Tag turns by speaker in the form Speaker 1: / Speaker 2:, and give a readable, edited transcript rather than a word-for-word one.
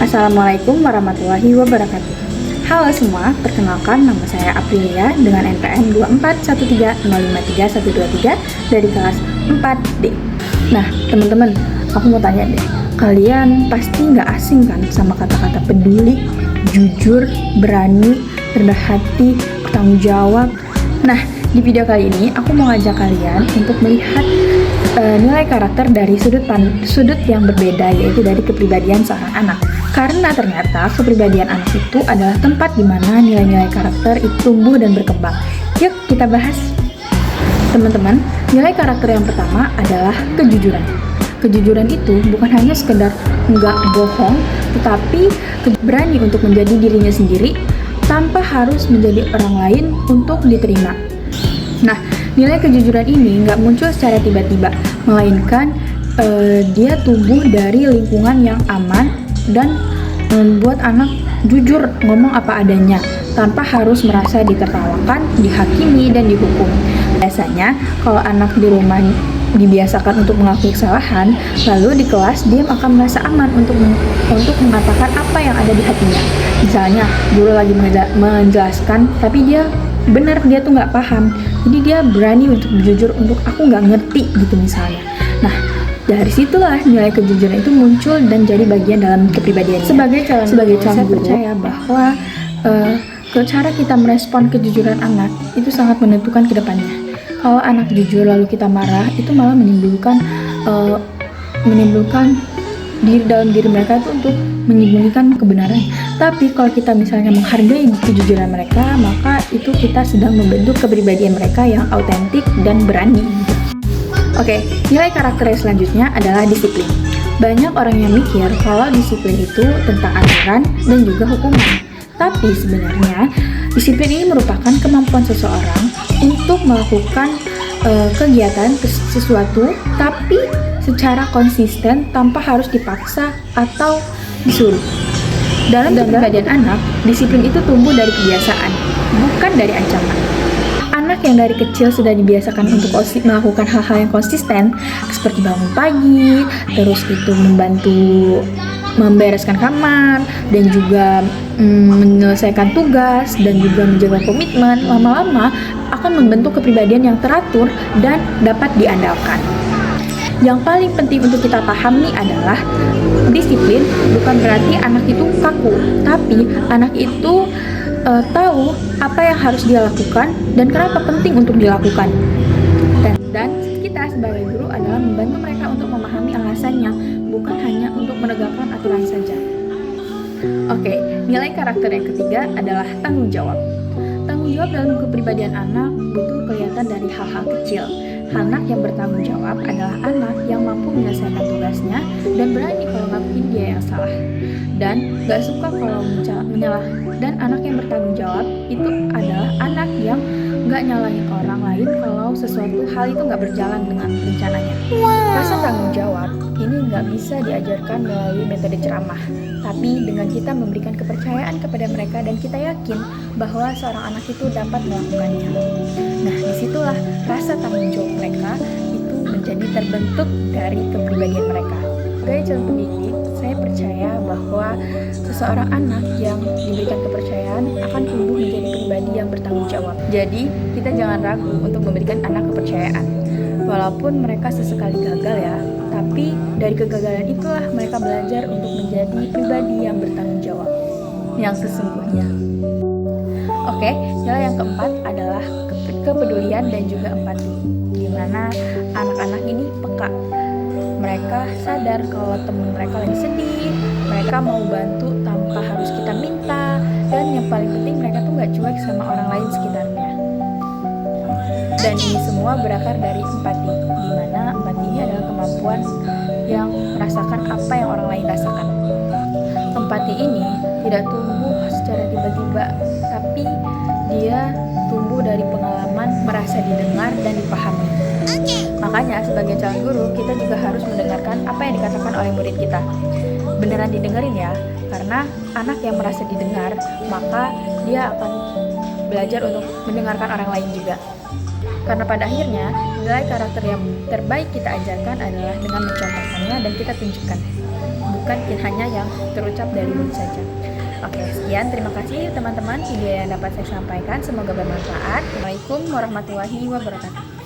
Speaker 1: Assalamualaikum warahmatullahi wabarakatuh. Halo semua, perkenalkan nama saya Aprilia dengan NPM 24130531123 dari kelas 4D. Nah, teman-teman, aku mau tanya deh, kalian pasti nggak asing kan sama kata-kata peduli, jujur, berani, rendah hati, bertanggung jawab. Nah, di video kali ini aku mau ngajak kalian untuk melihat nilai karakter dari sudut yang berbeda, yaitu dari kepribadian seorang anak. Karena ternyata kepribadian anak itu adalah tempat di mana nilai-nilai karakter itu tumbuh dan berkembang. Yuk kita bahas. Teman-teman, nilai karakter yang pertama adalah kejujuran. Kejujuran itu bukan hanya sekedar nggak bohong, tetapi berani untuk menjadi dirinya sendiri tanpa harus menjadi orang lain untuk diterima. Nah, nilai kejujuran ini nggak muncul secara tiba-tiba, melainkan dia tumbuh dari lingkungan yang aman dan membuat anak jujur ngomong apa adanya tanpa harus merasa ditertawakan, dihakimi, dan dihukum. Biasanya kalau anak di rumah dibiasakan untuk mengakui kesalahan, lalu di kelas dia akan merasa aman untuk mengatakan apa yang ada di hatinya. Misalnya guru lagi menjelaskan tapi dia tuh nggak paham, jadi dia berani untuk jujur untuk aku nggak ngerti gitu misalnya. Nah, dari situlah nilai kejujuran itu muncul dan jadi bagian dalam kepribadiannya. Sebagai calon guru, saya percaya bahwa cara kita merespon kejujuran anak itu sangat menentukan ke depannya. Kalau anak jujur lalu kita marah, itu malah menimbulkan dalam diri mereka itu untuk menyembunyikan kebenaran. Tapi kalau kita misalnya menghargai kejujuran mereka, maka itu kita sedang membentuk kepribadian mereka yang autentik dan berani. Oke, nilai karakter yang selanjutnya adalah disiplin. Banyak orang yang mikir kalau disiplin itu tentang aturan dan juga hukuman. Tapi sebenarnya disiplin ini merupakan kemampuan seseorang untuk melakukan kegiatan sesuatu tapi secara konsisten tanpa harus dipaksa atau disuruh. Dalam kepribadian anak, disiplin itu tumbuh dari kebiasaan, bukan dari ancaman. Anak yang dari kecil sudah dibiasakan untuk melakukan hal-hal yang konsisten, seperti bangun pagi, terus itu membantu membereskan kamar, dan juga menyelesaikan tugas, dan juga menjaga komitmen, lama-lama akan membentuk kepribadian yang teratur dan dapat diandalkan. Yang paling penting untuk kita pahami adalah disiplin bukan berarti anak itu kaku, tapi anak itu tahu apa yang harus dia lakukan dan kenapa penting untuk dilakukan. Dan kita sebagai guru adalah membantu mereka untuk memahami alasannya, bukan hanya untuk menegakkan aturan saja. Oke, nilai karakter yang ketiga adalah tanggung jawab. Tanggung jawab dalam kepribadian anak butuh kelihatan dari hal-hal kecil. Anak yang bertanggung jawab adalah anak yang mampu menyelesaikan tugasnya dan berani kalau ngakuin dia yang salah, dan gak suka kalau menyalah. Dan anak yang bertanggung jawab itu adalah anak yang gak nyalahin orang lain kalau sesuatu hal itu gak berjalan dengan rencananya. Rasa tanggung jawab ini gak bisa diajarkan melalui metode ceramah, tapi dengan kita memberikan kepercayaan kepada mereka dan kita yakin bahwa seorang anak itu dapat melakukannya. Nah, disitulah rasa tanggung jawab mereka itu menjadi terbentuk dari kepribadian mereka. Sebagai calon pendidik, saya percaya bahwa seseorang anak yang diberikan kepercayaan akan tumbuh menjadi pribadi yang bertanggung jawab. Jadi, kita jangan ragu untuk memberikan anak kepercayaan. Walaupun mereka sesekali gagal ya, tapi dari kegagalan itulah mereka belajar untuk menjadi pribadi yang bertanggung jawab yang sesungguhnya. Oke, nilai yang keempat adalah kepedulian dan juga empati, di mana anak-anak ini peka. Mereka sadar kalau teman mereka lagi sedih, mereka mau bantu tanpa harus kita minta, dan yang paling penting mereka tuh gak cuek sama orang lain sekitarnya. Dan ini semua berakar dari empati, di mana empati ini adalah kemampuan yang merasakan apa yang orang lain rasakan. Empati ini tidak tumbuh secara tiba-tiba, tapi dia tumbuh dari pengalaman merasa didengar dan dipahami. Makanya sebagai calon guru, kita juga harus mendengarkan apa yang dikatakan oleh murid kita. Beneran didengerin ya, karena anak yang merasa didengar, maka dia akan belajar untuk mendengarkan orang lain juga. Karena pada akhirnya, nilai karakter yang terbaik kita ajarkan adalah dengan mencontohkannya dan kita tunjukkan, bukan hanya yang terucap dari mulut saja. Oke, sekian. Terima kasih teman-teman video yang dapat saya sampaikan. Semoga bermanfaat. Assalamualaikum warahmatullahi wabarakatuh.